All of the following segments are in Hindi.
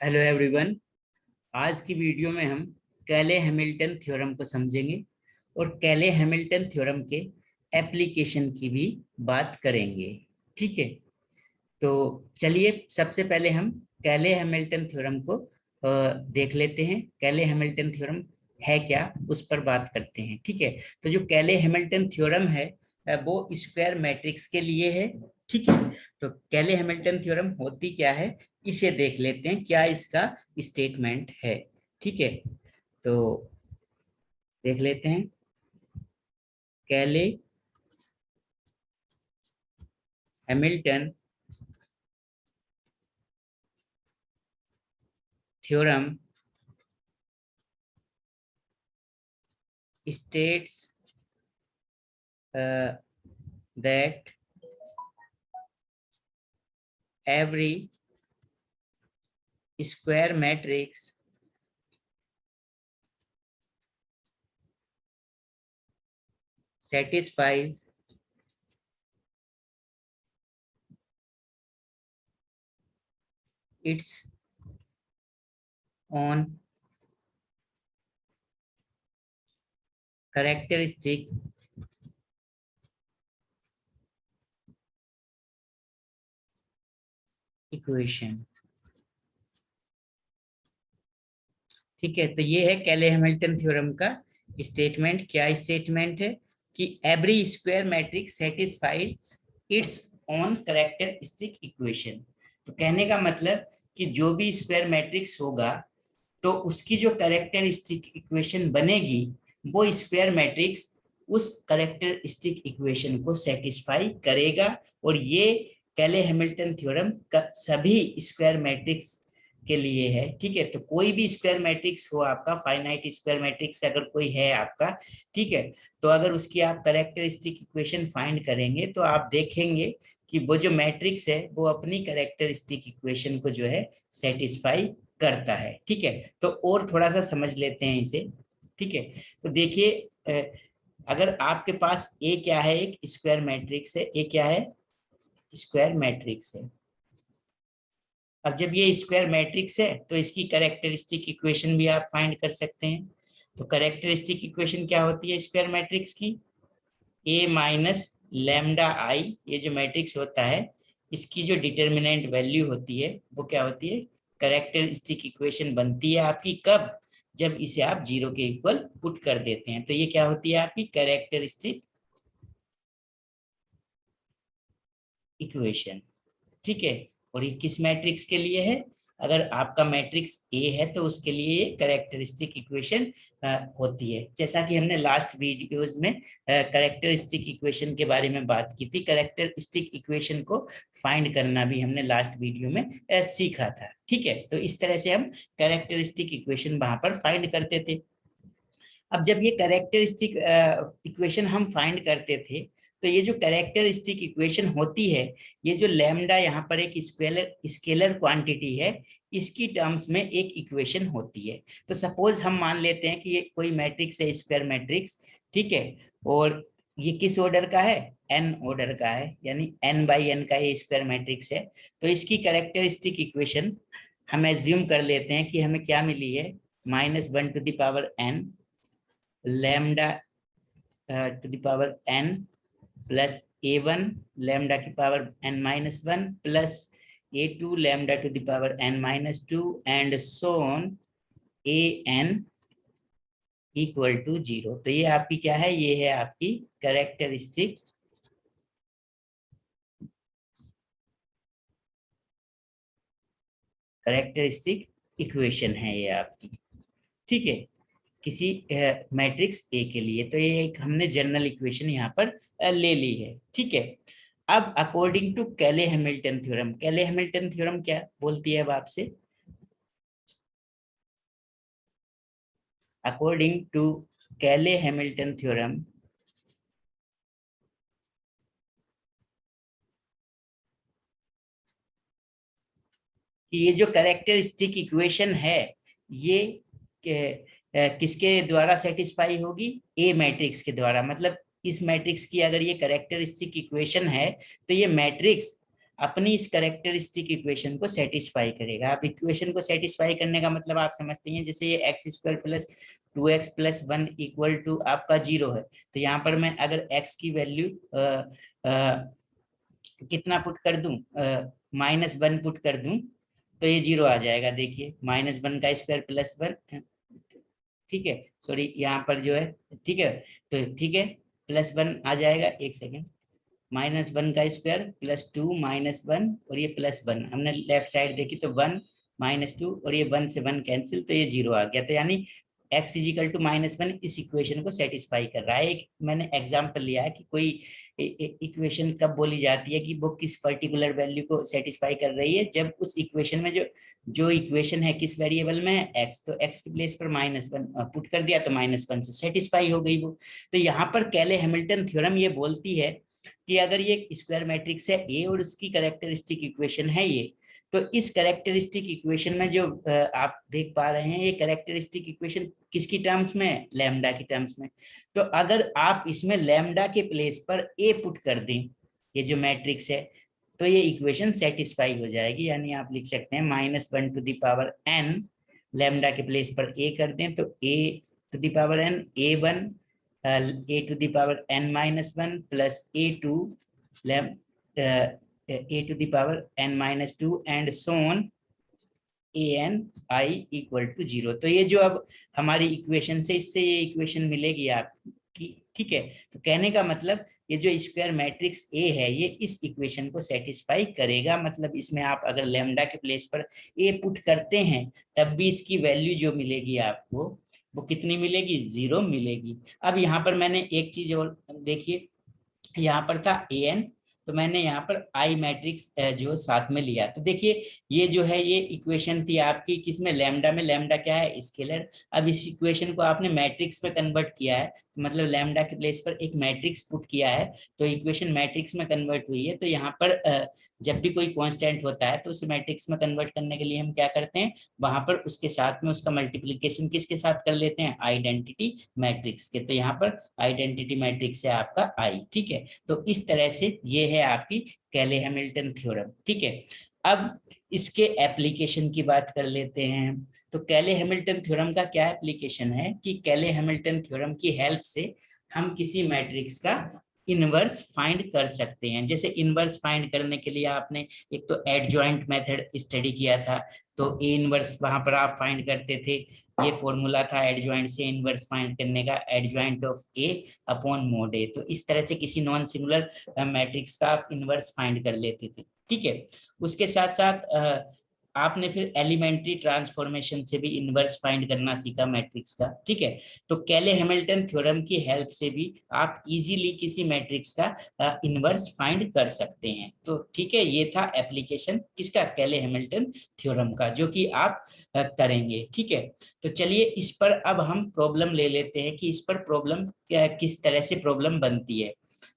Hello everyone. आज की वीडियो में हम कैले हैमिल्टन थ्योरम को समझेंगे और कैले हैमिल्टन थ्योरम के एप्लीकेशन की भी बात करेंगे। ठीक है, तो चलिए सबसे पहले हम कैले हैमिल्टन थ्योरम को देख लेते हैं। कैले हैमिल्टन थ्योरम है क्या, उस पर बात करते हैं। ठीक है, तो जो कैले हैमिल्टन थ्योरम है वो स्क्वायर मैट्रिक्स के लिए है। ठीक है, तो कैले हैमिल्टन थ्योरम होती क्या है, इसे देख लेते हैं, क्या इसका स्टेटमेंट है। ठीक है, तो देख लेते हैं। कैले Hamilton theorem states that every square matrix satisfies its own characteristic equation. ठीक है, तो ये है कैले हैमिल्टन थ्योरम का स्टेटमेंट। क्या स्टेटमेंट है कि every square matrix satisfies its own characteristic equation. तो कहने का मतलब कि जो भी स्क्वायर मैट्रिक्स होगा तो उसकी जो कैरेक्टरिस्टिक इक्वेशन बनेगी वो स्क्वायर मैट्रिक्स उस कैरेक्टरिस्टिक इक्वेशन को सेटिस्फाई करेगा। और ये कैले हैमिल्टन थ्योरम सभी स्क्वायर मैट्रिक्स के लिए है। ठीक है, तो कोई भी स्क्वायर मैट्रिक्स हो आपका, फाइनाइट स्क्वायर मैट्रिक्स अगर कोई है आपका, ठीक है, तो अगर उसकी आप कैरेक्टरिस्टिक इक्वेशन फाइंड करेंगे तो आप देखेंगे कि वो जो मैट्रिक्स है वो अपनी कैरेक्टरिस्टिक इक्वेशन को जो है सेटिस्फाई करता है। ठीक है, तो और थोड़ा सा समझ लेते हैं इसे। ठीक है, तो देखिए, अगर आपके पास ए क्या है, एक स्क्वायर मैट्रिक्स है। ए क्या है? स्क्वायर मैट्रिक्स है। अब जब ये स्क्वायर मैट्रिक्स है तो इसकी कैरेक्टरिस्टिक इक्वेशन भी आप फाइंड कर सकते हैं। तो कैरेक्टरिस्टिक इक्वेशन क्या होती है स्क्वायर मैट्रिक्स की? ए माइनस लैम्डा आई, ये जो मैट्रिक्स होता है इसकी जो डिटर्मिनेंट वैल्यू होती है वो क्या होती है? कैरेक्टरिस्टिक इक्वेशन बनती है आपकी कब? जब इसे आप जीरो के इक्वल पुट कर देते हैं। तो ये क्या होती है आपकी कैरेक्टरिस्टिक इक्वेशन। ठीक है, और ये किस मैट्रिक्स के लिए है? अगर आपका मैट्रिक्स ए है तो उसके लिए ये कैरेक्टरिस्टिक इक्वेशन होती है। जैसा कि हमने लास्ट वीडियोस में कैरेक्टरिस्टिक इक्वेशन के बारे में बात की थी, कैरेक्टरिस्टिक इक्वेशन को फाइंड करना भी हमने लास्ट वीडियो में सीखा था। ठीक है, तो इस तरह से हम कैरेक्टरिस्टिक इक्वेशन वहां पर फाइंड करते थे। अब जब ये कैरेक्टरिस्टिक इक्वेशन हम फाइंड करते थे तो ये जो कैरेक्टरिस्टिक इक्वेशन होती है, ये जो लैम्डा यहाँ पर एक स्केलर स्केलर क्वांटिटी है, इसकी टर्म्स में एक इक्वेशन होती है। तो सपोज हम मान लेते हैं कि ये कोई मैट्रिक्स है, स्क्वायर मैट्रिक्स। ठीक है, और ये किस ऑर्डर का है? एन ऑर्डर का है, यानी एन बाई एन का ये स्क्वायर मैट्रिक्स है। तो इसकी कैरेक्टरिस्टिक इक्वेशन हम एज्यूम कर लेते हैं कि हमें क्या मिली है? -1 to the power n lambda to the power n plus a1 lambda की power n-1 plus a2 lambda to the power n-2 and so on an equal to 0। तो ये आपकी क्या है? ये है आपकी कैरेक्टरिस्टिक कैरेक्टरिस्टिक इक्वेशन है ये आपकी। ठीक है, किसी मैट्रिक्स ए के लिए। तो ये एक हमने जनरल इक्वेशन यहाँ पर ले ली है। ठीक है, अब अकॉर्डिंग टू कैले हैमिल्टन थ्योरम, कैले हैमिल्टन थ्योरम क्या बोलती है अब आपसे? अकॉर्डिंग टू कैले हैमिल्टन थ्योरम, कि ये जो कैरेक्टरिस्टिक इक्वेशन है ये किसके द्वारा सेटिस्फाई होगी? ए मैट्रिक्स के द्वारा। मतलब इस मैट्रिक्स की अगर ये कैरेक्टरिस्टिक इक्वेशन है तो ये मैट्रिक्स अपनी इस कैरेक्टरिस्टिक इक्वेशन को सेटिस्फाई करेगा। आप इक्वेशन को सेटिस्फाई करने का मतलब आप समझते हैं, जैसे ये x square plus 2x plus 1 equal to आपका 0 है, तो यहाँ पर मैं अगर x की वैल्यू कितना पुट कर दूं, -1 पुट कर दूं, तो ये 0 आ जाएगा। देखिए -1 का स्क्वायर प्लस 1, ठीक है, सॉरी यहाँ पर जो है, ठीक है, तो ठीक है, +1 आ जाएगा। एक सेकेंड, -1 का स्क्वायर +2 -1 और ये +1, हमने लेफ्ट साइड देखी तो 1 -2 और ये 1 से 1 कैंसिल, तो ये 0 आ गया। तो यानी x इजिकल टू -1 इस इक्वेशन को सेटिस्फाई कर रहा है। एक मैंने एग्जांपल लिया है कि कोई इक्वेशन कब बोली जाती है कि वो किस पर्टिकुलर वैल्यू को सेटिस्फाई कर रही है, जब उस इक्वेशन में जो जो इक्वेशन है किस वेरिएबल में है, x, तो x की प्लेस पर -1 पुट कर दिया तो -1 से सेटिस्फाई हो गई वो। तो यहाँ पर कैले हैमिल्टन थ्योरम ये बोलती है कि अगर ये स्क्वायर मैट्रिक्स है ए और उसकी कैरेक्टरिस्टिक इक्वेशन है ये, तो इस कैरेक्टरिस्टिक इक्वेशन में जो आप देख पा रहे हैं, ये कैरेक्टरिस्टिक इक्वेशन किसकी टर्म्स में, लैम्डा की टर्म्स में। तो अगर आप इसमें लैम्डा के प्लेस पर ए पुट कर दें, ये जो मैट्रिक्स है, तो ये इक्वेशन सेटिस्फाई हो जाएगी। यानी आप लिख सकते हैं -1 to the power n, lambda के प्लेस पर ए कर दें तो a to the power n, a1 a to the power n-1 plus a2 a to the power n-2 and so on an i = 0। तो ये जो अब हमारी इक्वेशन से, इससे ये इक्वेशन मिलेगी आपकी, ठीक है। तो कहने का मतलब ये जो स्क्वायर मैट्रिक्स ए है, ये इस इक्वेशन को सेटिस्फाई करेगा। मतलब इसमें आप अगर लैम्डा के प्लेस पर ए पुट करते हैं, तब भी इसकी वैल्यू जो मिलेगी आपको, वो कितनी मिलेगी, 0 मिलेगी। अब यहाँ पर मैंने एक चीज और देखिए, यहाँ पर था an, तो मैंने यहाँ पर आई मैट्रिक्स जो साथ में लिया। तो देखिए ये जो है, ये इक्वेशन थी आपकी किसमें, लैम्डा में। लैम्डा क्या है, स्केलर। अब इस इक्वेशन को आपने मैट्रिक्स में कन्वर्ट किया है, तो मतलब लैम्डा के प्लेस पर एक मैट्रिक्स पुट किया है, तो इक्वेशन मैट्रिक्स में कन्वर्ट हुई है। तो यहाँ पर जब भी कोई कॉन्स्टेंट होता है, तो उसे मैट्रिक्स में कन्वर्ट करने के लिए हम क्या करते हैं, वहां पर उसके साथ में उसका मल्टीप्लीकेशन किसके साथ कर लेते हैं, आइडेंटिटी मैट्रिक्स के। तो यहाँ पर आइडेंटिटी मैट्रिक्स है आपका आई, ठीक है। तो इस तरह से ये है आपकी कैले हैमिल्टन थ्योरम, ठीक है। अब इसके एप्लीकेशन की बात कर लेते हैं। तो कैले हैमिल्टन थ्योरम का क्या एप्लीकेशन है कि कैले हैमिल्टन थ्योरम की हेल्प से हम किसी मैट्रिक्स का इनवर्स फाइंड कर सकते हैं। जैसे इनवर्स फाइंड करने के लिए आपने एक तो एडजॉइंट मेथड स्टडी किया था, तो ए इनवर्स वहां पर आप फाइंड करते थे। ये फॉर्मूला था एडजॉइंट से इनवर्स फाइंड करने का, adjoint of A upon mod A. तो इस तरह से किसी नॉन सिंगुलर मैट्रिक्स का आप इनवर्स फाइंड कर लेते थे, ठीक है। उसके साथ साथ आपने फिर एलिमेंट्री ट्रांसफॉर्मेशन से भी इनवर्स फाइंड करना सीखा मैट्रिक्स का, ठीक है। तो कैले हैमिल्टन थ्योरम की हेल्प से भी आप इजीली किसी मैट्रिक्स का इनवर्स फाइंड कर सकते हैं। तो ठीक है, ये था एप्लीकेशन किसका, कैले हैमिल्टन थ्योरम का, जो कि आप करेंगे, ठीक है। तो चलिए इस पर अब हम प्रॉब्लम ले लेते हैं कि इस पर प्रॉब्लम किस तरह से प्रॉब्लम बनती है।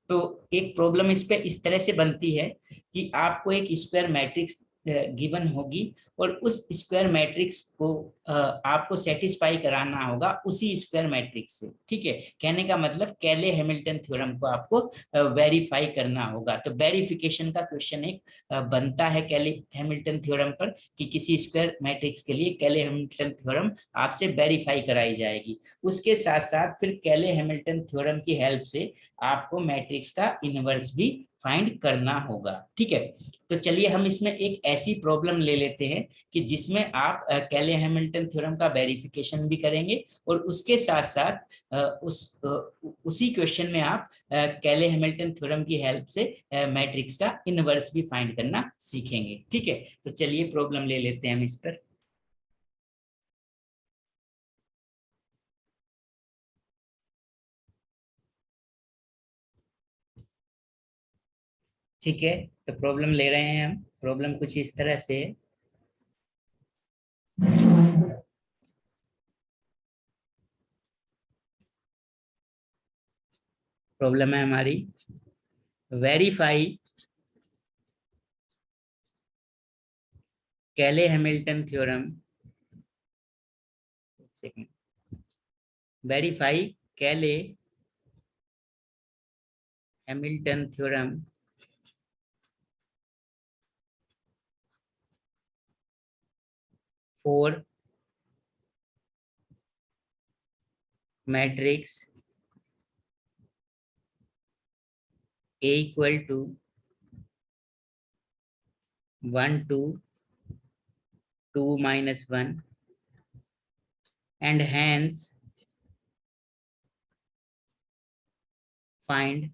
तो एक प्रॉब्लम इस पे इस तरह से बनती है कि आपको एक स्क्वायर मैट्रिक्स गिवन होगी, और उस स्क्वायर मैट्रिक्स को आपको सेटिस्फाई कराना होगा उसी स्क्वायर मैट्रिक्स से, ठीक है। कहने का मतलब कैले हैमिल्टन थ्योरम को आपको वेरीफाई करना होगा। तो वेरिफिकेशन का क्वेश्चन एक बनता है कैले हैमिल्टन थ्योरम पर, कि किसी स्क्वायर मैट्रिक्स के लिए कैले हैमिल्टन थ्योरम आपसे वेरीफाई कराई जाएगी। उसके साथ साथ फिर कैले हैमिल्टन थ्योरम की हेल्प से आपको मैट्रिक्स का इनवर्स भी फाइंड करना होगा, ठीक है। तो चलिए हम इसमें एक ऐसी प्रॉब्लम ले लेते हैं कि जिसमें आप कैले हैमिल्टन थ्योरम का वेरिफिकेशन भी करेंगे, और उसके साथ साथ उसी क्वेश्चन में आप कैले हैमिल्टन थ्योरम की हेल्प से मैट्रिक्स का इनवर्स भी फाइंड करना सीखेंगे, ठीक है। तो चलिए प्रॉब्लम ले लेते हैं हम इस पर। ठीक है, तो प्रॉब्लम ले रहे हैं हम। प्रॉब्लम कुछ इस तरह से है। प्रॉब्लम है हमारी, वेरीफाई कैले हैमिल्टन थ्योरम, वेरीफाई कैले Hamilton theorem for matrix A equal to 1 2 2 minus 1, and hence find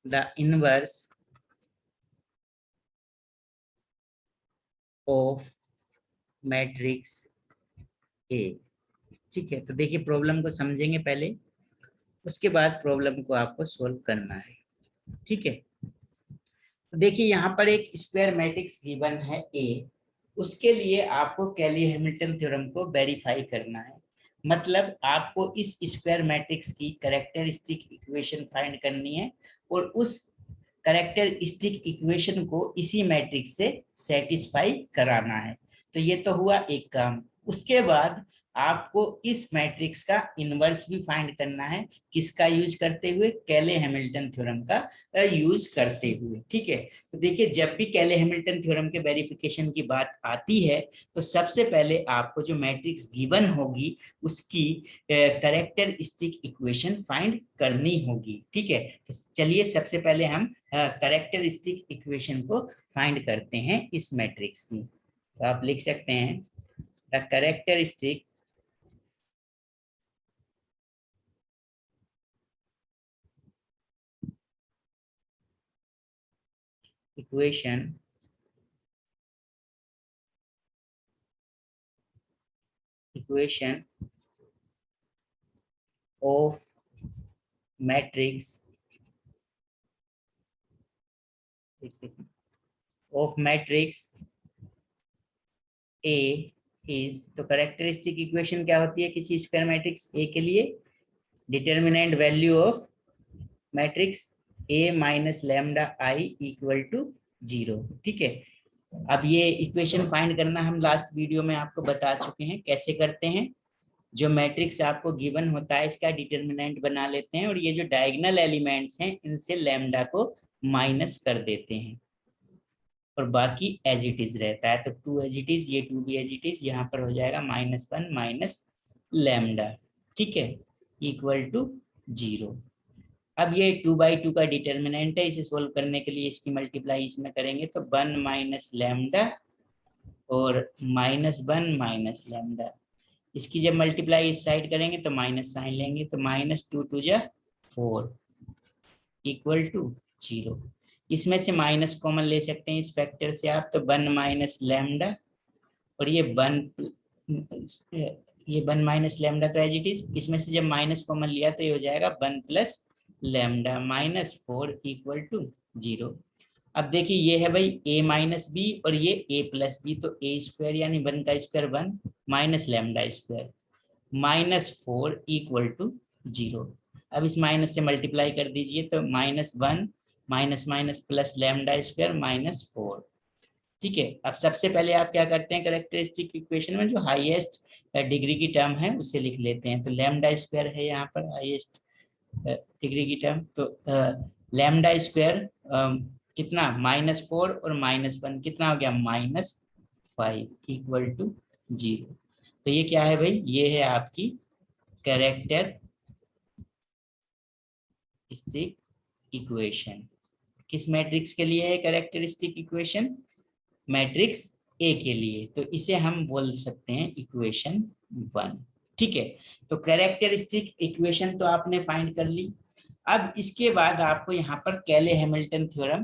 the inverse of matrix A। ठीक है, तो देखिए प्रॉब्लम को समझेंगे पहले, उसके बाद प्रॉब्लम को आपको सोल्व करना है। ठीक है, तो देखिए यहाँ पर एक स्क्वायर मैट्रिक्स गिवन है ए, उसके लिए आपको कैली हैमिल्टन थ्योरम को वेरीफाई करना है। मतलब आपको इस स्क्वायर मैट्रिक्स की कैरेक्टरिस्टिक इक्वेशन फाइंड करनी है और उस कैरेक्टरिस्टिक इक्वेशन को इसी मैट्रिक्स से सेटिस्फाई कराना है। तो ये तो हुआ एक काम। उसके बाद आपको इस मैट्रिक्स का इनवर्स भी फाइंड करना है, किसका यूज करते हुए, कैले हैमिल्टन थ्योरम का यूज करते हुए। ठीक है, तो देखिए जब भी कैले हैमिल्टन थ्योरम के वेरिफिकेशन की बात आती है तो सबसे पहले आपको जो मैट्रिक्स गिवन होगी उसकी कैरेक्टरिस्टिक इक्वेशन फाइंड करनी होगी। ठीक है, तो चलिए सबसे पहले हम कैरेक्टरिस्टिक इक्वेशन को फाइंड करते हैं इस मैट्रिक्स की। तो आप लिख सकते हैं the characteristic equation of matrix A is, तो कैरेक्टरिस्टिक इक्वेशन क्या होती है किसी स्क्वायर मैट्रिक्स A के लिए, determinant value of matrix A minus lambda I equal to 0। ठीक है, अब ये इक्वेशन फाइंड करना हम लास्ट वीडियो में आपको बता चुके हैं कैसे करते हैं। जो मैट्रिक्स आपको गिवन होता है इसका डिटर्मिनेंट बना लेते हैं और ये जो डायगोनल एलिमेंट्स हैं इनसे लैम्डा को माइनस कर देते हैं और बाकी एज इट इज रहता है। तो 2 एज इट इज, ये 2 भी एज इट इज, यहाँ पर हो जाएगा -1 माइनस लैम्डा। ठीक है, इक्वल टू 0। अब ये 2/2 का डिटर्मिनेंट है, इसे सोल्व करने के लिए इसकी मल्टीप्लाई इसमें करेंगे तो 1 माइनस लैम्डा और -1 माइनस लैम्डा। इसकी जब मल्टीप्लाई इस साइड करेंगे तो माइनस साइन लेंगे तो -2 2 जा 4 इक्वल टू 0। इसमें से माइनस कॉमन ले सकते हैं इस फैक्टर से आप, तो 1 माइनस लैम्डा और ये 1 माइनस लैम्डा तो एज इट इज, इसमें से जब माइनस कॉमन लिया तो ये हो जाएगा 1 प्लस लैम्डा -4 इक्वल टू 0। अब देखिए ये है भाई a माइनस बी और ये a प्लस बी, तो a स्क्वायर यानी 1 का square 1 minus lambda square -4 equal to 0। अब इस माइनस से मल्टीप्लाई कर दीजिए तो -1 minus minus plus lambda square -4। ठीक है, अब सबसे पहले आप क्या करते हैं, कैरेक्टरिस्टिक इक्वेशन में जो हाईएस्ट डिग्री की टर्म है उसे लिख लेते हैं। तो लैम्डा स्क्वायर है यहाँ पर हाईएस्ट डिग्री की टर्म, तो लैम्डा स्क्वायर कितना -4 और -1 कितना हो गया -5 इक्वल टू 0। तो ये क्या है भाई, ये है आपकी कैरेक्टरिस्टिक इक्वेशन। किस मैट्रिक्स के लिए है कैरेक्टरिस्टिक इक्वेशन, मैट्रिक्स ए के लिए, तो इसे हम बोल सकते हैं इक्वेशन 1। ठीक है, तो कैरेक्टरिस्टिक इक्वेशन तो आपने फाइंड कर ली। अब इसके बाद आपको यहाँ पर कैले हैमिल्टन थ्योरम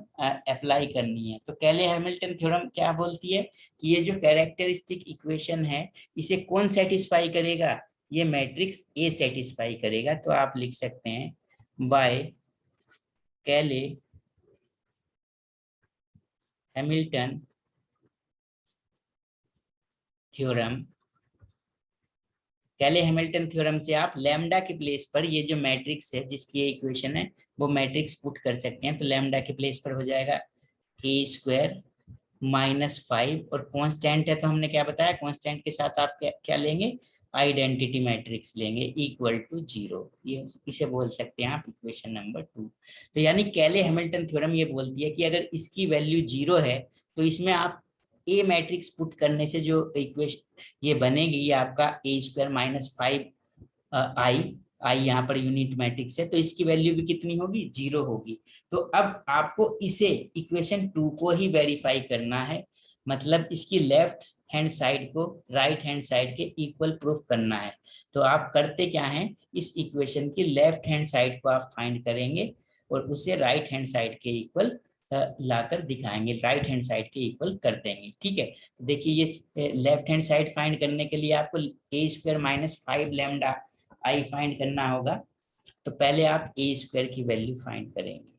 अप्लाई करनी है। तो कैले हैमिल्टन थ्योरम क्या बोलती है कि ये जो कैरेक्टरिस्टिक इक्वेशन है इसे कौन सेटिस्फाई करेगा, ये मैट्रिक्स ए सेटिस्फाई करेगा। तो आप लिख सकते हैं बाय कैले हैमिल्टन थ्योरम। कैले हैमिल्टन थ्योरम से आप लैम्डा के प्लेस पर ये जो मैट्रिक्स है जिसकी ये इक्वेशन है वो मैट्रिक्स पुट कर सकते हैं। तो लैम्डा के प्लेस पर हो जाएगा ए स्क्वायर -5 और कांस्टेंट है तो हमने क्या बताया, कांस्टेंट के साथ आप क्या लेंगे, आइडेंटिटी मैट्रिक्स लेंगे इक्वल टू 0। ये इसे बोल सकते हैं आप इक्वेशन नंबर 2। तो यानी कैले हैमिल्टन थ्योरम ये बोलती है कि अगर इसकी वैल्यू 0 है तो इसमें आप ए मैट्रिक्स पुट करने से जो इक्वेशन ये बनेगी, ये आपका ए स्क्वायर माइनस 5 आई यहाँ पर यूनिट मैट्रिक्स है, तो इसकी वैल्यू भी कितनी होगी, 0 होगी। तो अब आपको इसे इक्वेशन 2 को ही वेरीफाई करना है, मतलब इसकी लेफ्ट हैंड साइड को राइट हैंड साइड के इक्वल प्रूफ करना है। तो आप करते क्या हैं, इस इक्वेशन की लेफ्ट हैंड साइड को आप फाइंड करेंगे और उसे राइट हैंड साइड के इक्वल लाकर दिखाएंगे, राइट हैंड साइड के इक्वल कर देंगे। ठीक है, तो देखिए ये लेफ्ट हैंड साइड फाइंड करने के लिए आपको A square minus 5 lambda I find करना होगा। तो पहले आप ए स्क्वायर की वैल्यू फाइंड करेंगे।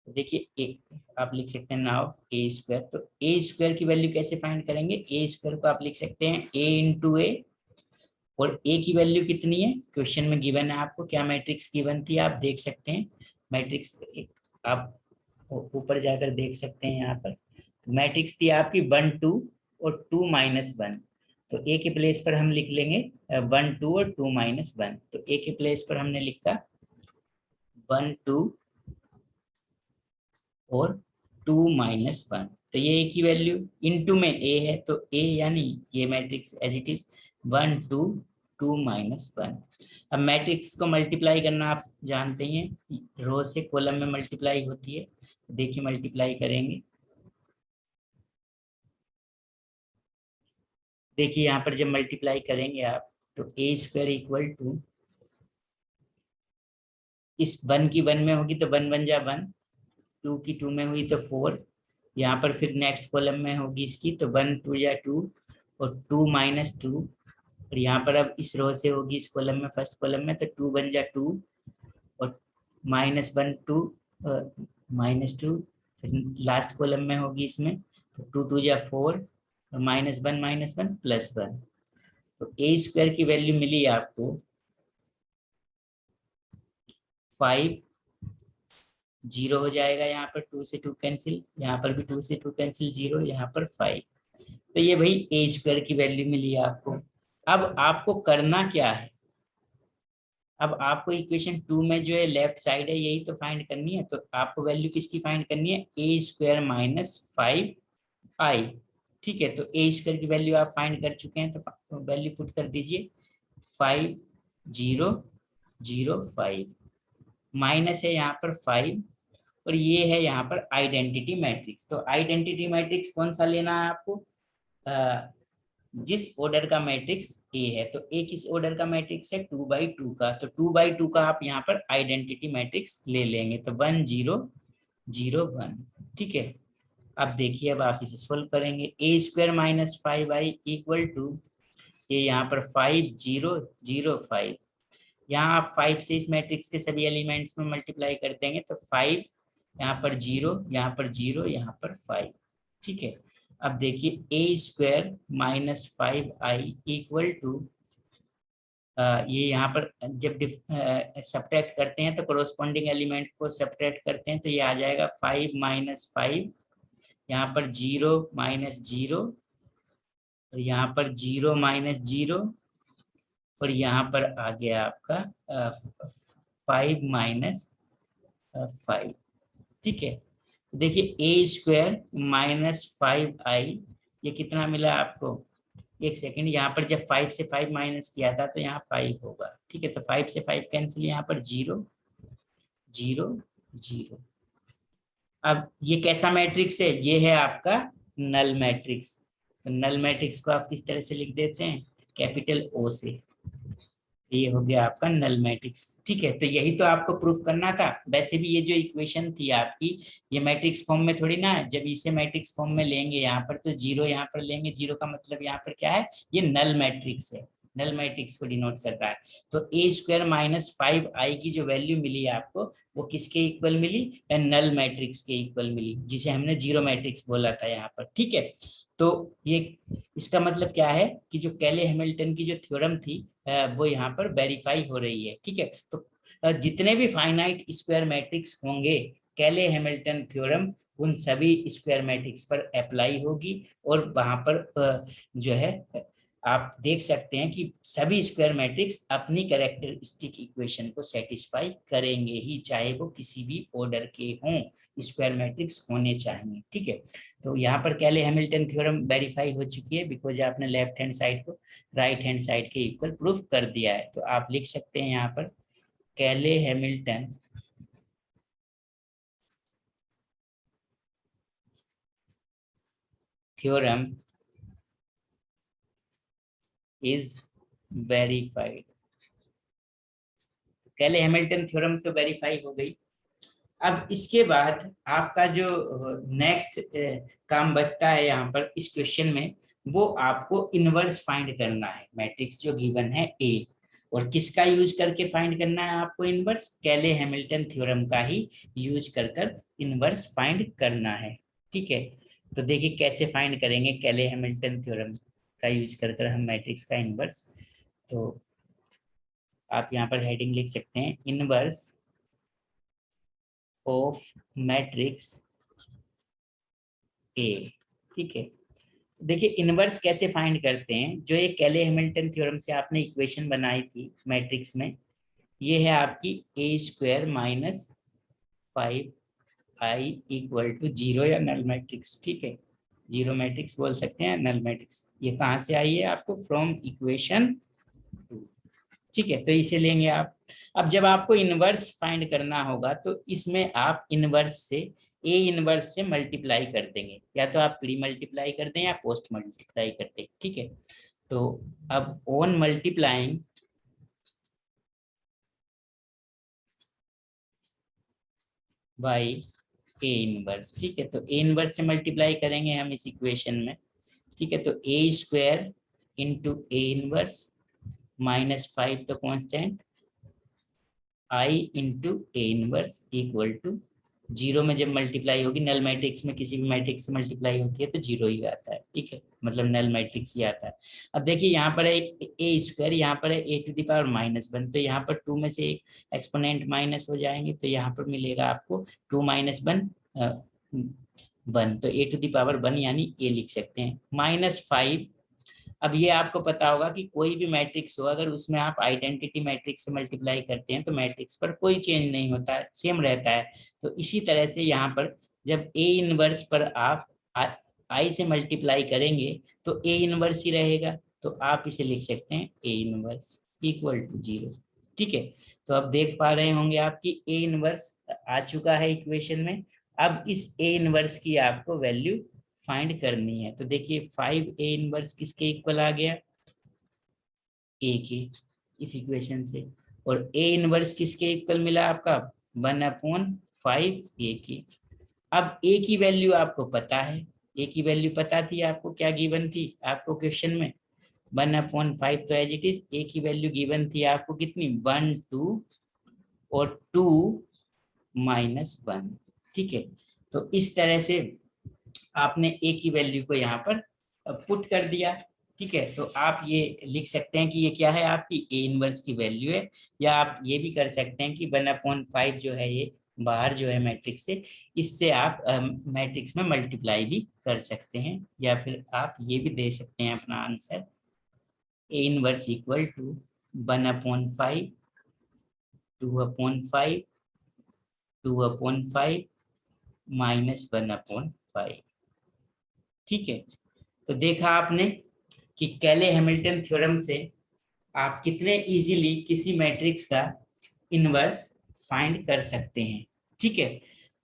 तो देखिए आप लिख सकते हैं नाउ ए स्क्वायर। तो ए स्क्वायर की वैल्यू कैसे फाइंड करेंगे, ए स्क्वायर को आप लिख सकते हैं ए इंटू ए, और ए की वैल्यू कितनी है, क्वेश्चन में गिवन है आपको, क्या मैट्रिक्स गिवन थी आप देख सकते हैं। मैट्रिक्स आप ऊपर जाकर देख सकते हैं, यहाँ पर मैट्रिक्स थी आपकी 1 2 और 2 माइनस 1। तो ए के प्लेस पर हम लिख लेंगे 1 2 और 2 माइनस 1। तो ए के प्लेस पर हमने लिखा 1 2 और 2 माइनस 1। तो ये ए की वैल्यू इनटू में ए है, तो ए यानी ये matrix as it is 1 2 2 minus 1। अब मैट्रिक्स को मल्टीप्लाई करना आप जानते हैं, रो से कॉलम में मल्टीप्लाई होती है। देखिए मल्टीप्लाई करेंगे, देखिए यहाँ पर जब मल्टीप्लाई करेंगे आप, तो ए स्क्वायर इक्वल टू, इस 1 की 1 में होगी तो 1 1 जा 1, 2 की 2 में हुई तो 4, यहाँ पर फिर नेक्स्ट कॉलम में होगी इसकी, तो 1 2 जा 2 और 2 माइनस 2, और यहाँ पर अब इस रो से होगी इस कॉलम में, फर्स्ट कॉलम में, तो 2 1 जा 2 और माइनस 1 2 माइनस 2, फिर लास्ट कॉलम में होगी इसमें, तो 2 2 जा 4 और माइनस 1 प्लस 1। तो ए स्क्वायर की वैल्यू मिली आपको 5, 0 हो जाएगा, यहाँ पर 2 से 2 कैंसिल, यहाँ पर भी 2 से 2 कैंसिल, 0, यहाँ पर 5। तो ये भाई ए स्क्वायर की वैल्यू मिली आपको। अब आपको करना क्या है, अब आपको इक्वेशन 2 में जो है लेफ्ट साइड है यही तो फाइंड करनी है। तो आपको वैल्यू किसकी फाइंड करनी है, ए स्क्वायर माइनस 5 आई। ठीक है, तो ए स्क्वायर की वैल्यू आप फाइंड कर चुके हैं, तो वैल्यू पुट कर दीजिए 5 0 0 5, माइनस है यहाँ पर 5, और ये है यहाँ पर आइडेंटिटी मैट्रिक्स। तो आइडेंटिटी मैट्रिक्स कौन सा लेना है आपको, जिस ऑर्डर का मैट्रिक्स ए है। तो ए किस ऑर्डर का मैट्रिक्स है, 2/2 का, तो 2/2 का आप यहाँ पर आइडेंटिटी मैट्रिक्स ले लेंगे, तो 1 0 0 1। ठीक है, अब देखिए अब आप इसे सोल्व करेंगे, A square minus 5 I equal to, ये यहाँ पर 5 0 0 5, यहाँ आप 5 से इस मैट्रिक्स के सभी एलिमेंट्स में मल्टीप्लाई कर देंगे, तो 5 यहाँ पर 0, यहाँ पर 0, यहाँ पर 5। ठीक है, अब देखिए A square minus 5 I equal to, ये यहाँ पर जब सब्ट्रैक्ट करते हैं तो कोरोस्पोंडिंग एलिमेंट को सब्ट्रैक्ट करते हैं, तो ये आ जाएगा 5 माइनस 5, यहाँ पर 0 माइनस 0, और यहाँ पर 0 माइनस 0, और यहाँ पर आ गया आपका 5 माइनस 5। ठीक है, देखिए ए स्क्वायर माइनस 5 आई, ये कितना मिला आपको, एक सेकंड, यहाँ पर जब 5 से 5 माइनस किया था तो यहाँ 5 होगा। ठीक है, तो 5 से 5 कैंसिल, यहाँ पर 0 0 0। अब ये कैसा मैट्रिक्स है, ये है आपका नल मैट्रिक्स। तो नल मैट्रिक्स को आप किस तरह से लिख देते हैं, कैपिटल ओ से, ये हो गया आपका नल मैट्रिक्स। ठीक है, तो यही तो आपको प्रूफ करना था। वैसे भी ये जो इक्वेशन थी आपकी, ये मैट्रिक्स फॉर्म में थोड़ी ना है, जब इसे मैट्रिक्स फॉर्म में लेंगे यहाँ पर, तो 0 यहाँ पर लेंगे, 0 का मतलब यहाँ पर क्या है, ये नल मैट्रिक्स है, नल मैट्रिक्स को डिनोट कर रहा है। तो ए स्क्वायर माइनस 5 आई की जो वैल्यू मिली आपको, वो किसके इक्वल मिली, नल मैट्रिक्स के इक्वल मिली, जिसे हमने जीरो मैट्रिक्स बोला था यहाँ पर। ठीक है, तो ये इसका मतलब क्या है कि जो कैले हैमिल्टन की जो थ्योरम थी वो यहाँ पर वेरीफाई हो रही है। ठीक है, तो जितने भी फाइनाइट स्क्वायर मैट्रिक्स होंगे, कैले हैमिल्टन थ्योरम उन सभी स्क्वायर मैट्रिक्स पर अप्लाई होगी, और वहां पर जो है आप देख सकते हैं कि सभी स्क्वायर मैट्रिक्स अपनी कैरेक्टरिस्टिक इक्वेशन को सेटिस्फाई करेंगे ही, चाहे वो किसी भी ऑर्डर के हों, स्क्वायर मैट्रिक्स होने चाहिए। ठीक है, तो यहाँ पर कैले हैमिल्टन थ्योरम वेरीफाई हो चुकी है, बिकॉज आपने लेफ्ट हैंड साइड को राइट हैंड साइड के इक्वल प्रूफ कर दिया है। तो आप लिख सकते हैं यहाँ पर कैले हैमिल्टन थ्योरम इज वेरीफाइड। कैले हैमिल्टन थ्योरम तो वेरीफाई हो गई। अब इसके बाद आपका जो नेक्स्ट काम बचता है यहाँ पर इस क्वेश्चन में, वो आपको इनवर्स फाइंड करना है। मैट्रिक्स जो गिवन है ए, और किसका यूज करके फाइंड करना है आपको इनवर्स? कैले हैमिल्टन थ्योरम का ही यूज कर कर इनवर्स फाइंड करना है। ठीक है, तो देखिए कैसे फाइंड करेंगे कैले हैमिल्टन थ्योरम का यूज कर कर हम मैट्रिक्स का इनवर्स। तो आप यहाँ पर हेडिंग लिख सकते हैं इनवर्स ऑफ मैट्रिक्स ए। ठीक है, देखिए इनवर्स कैसे फाइंड करते हैं। जो ये कैले हैमिल्टन थ्योरम से आपने इक्वेशन बनाई थी मैट्रिक्स में, ये है आपकी A square minus 5i equal to 0 या नल मैट्रिक्स। ठीक है, जीरो मैट्रिक्स बोल सकते हैं, नल मैट्रिक्स। ये कहाँ से आई है आपको? From equation 2। ठीक है, तो इसे लेंगे आप। अब जब आपको इनवर्स फाइंड करना होगा तो इसमें आप इनवर्स से ए इनवर्स से मल्टीप्लाई कर देंगे, या तो आप प्री मल्टीप्लाई कर दें या पोस्ट मल्टीप्लाई कर दें। ठीक है, तो अब on multiplying by A inverse. ठीक है, तो ए इनवर्स से मल्टीप्लाई करेंगे हम इस इक्वेशन में। ठीक है, तो A square into A inverse minus 5 तो constant, I into A inverse equal to 0 में जब मल्टीप्लाई होगी, नल मैट्रिक्स में किसी भी मैट्रिक्स से मल्टीप्लाई होती है तो 0 ही आता है। ठीक है, मतलब नल मैट्रिक्स ही आता है। अब देखिए यहाँ पर है ए स्क्वायर, यहाँ पर है ए टू द पावर -1, तो यहाँ पर 2 में से एक एक्सपोनेंट माइनस हो जाएंगे, तो यहाँ पर मिलेगा आपको 2 - 1 तो ए टू द पावर 1 यानी ए लिख सकते हैं, -5। अब ये आपको पता होगा कि कोई भी मैट्रिक्स हो, अगर उसमें आप आइडेंटिटी मैट्रिक्स से मल्टीप्लाई करते हैं तो मैट्रिक्स पर कोई चेंज नहीं होता है, सेम रहता है। तो इसी तरह से यहाँ पर जब ए इनवर्स पर आप आई से मल्टीप्लाई करेंगे तो ए इनवर्स ही रहेगा, तो आप इसे लिख सकते हैं ए इनवर्स इक्वल टू 0। ठीक है, तो अब देख पा रहे होंगे आपकी ए इनवर्स आ चुका है इक्वेशन में। अब इस ए इनवर्स की आपको वैल्यू फाइंड करनी है। तो देखिए 5a इनवर्स किसके इक्वल आ गया? a के, इस इक्वेशन से। और a इनवर्स किसके इक्वल मिला आपका? 1/5a के। अब a की वैल्यू आपको पता है, a की वैल्यू पता थी आपको, क्या गिवन थी आपको क्वेश्चन में? 1/5 तो एज इट इज। a की वैल्यू गिवन थी आपको कितनी? 1 2 और 2 -1। ठीक है, तो इस तरह से आपने ए की वैल्यू को यहाँ पर पुट कर दिया। ठीक है, तो आप ये लिख सकते हैं कि ये क्या है? आपकी ए इनवर्स की वैल्यू है। या आप ये भी कर सकते हैं कि 1/5 जो है ये बाहर जो है मैट्रिक्स से, इससे आप मैट्रिक्स में मल्टीप्लाई भी कर सकते हैं, या फिर आप ये भी दे सकते हैं अपना answer A inverse equal to 1/5 2/5 2/5 -1/5। ठीक है, तो देखा आपने कि कैले हैमिल्टन थ्योरम से आप कितने इजीली किसी मैट्रिक्स का इनवर्स फाइंड कर सकते हैं। ठीक है,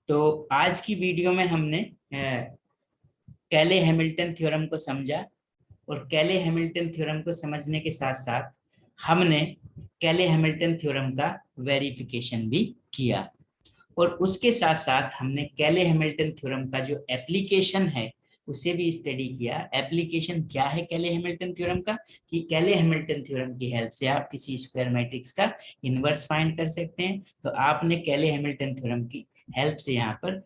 तो आज की वीडियो में हमने कैले हैमिल्टन थ्योरम को समझा, और कैले हैमिल्टन थ्योरम को समझने के साथ साथ हमने कैले हैमिल्टन थ्योरम का वेरिफिकेशन भी किया, और उसके साथ साथ हमने कैले हैमिल्टन थ्योरम का जो एप्लीकेशन है उसे भी स्टडी किया। एप्लीकेशन क्या है कैले हैमिल्टन थ्योरम का? कि कैले हैमिल्टन थ्योरम की हेल्प से आप किसी स्क्वायर मैट्रिक्स का इनवर्स फाइंड कर सकते हैं। तो आपने कैले हैमिल्टन थ्योरम की हेल्प से यहाँ पर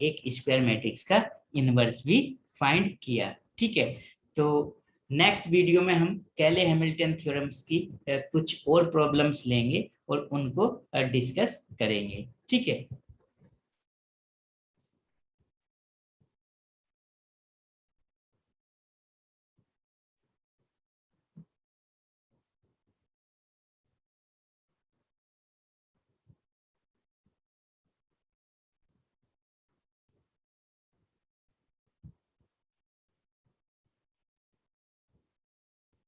एक स्क्वायर मैट्रिक्स का इनवर्स भी फाइंड किया। ठीक है, तो नेक्स्ट वीडियो में हम कैले हैमिल्टन थ्योरम्स की कुछ और प्रॉब्लम्स लेंगे और उनको डिस्कस करेंगे। ठीक है।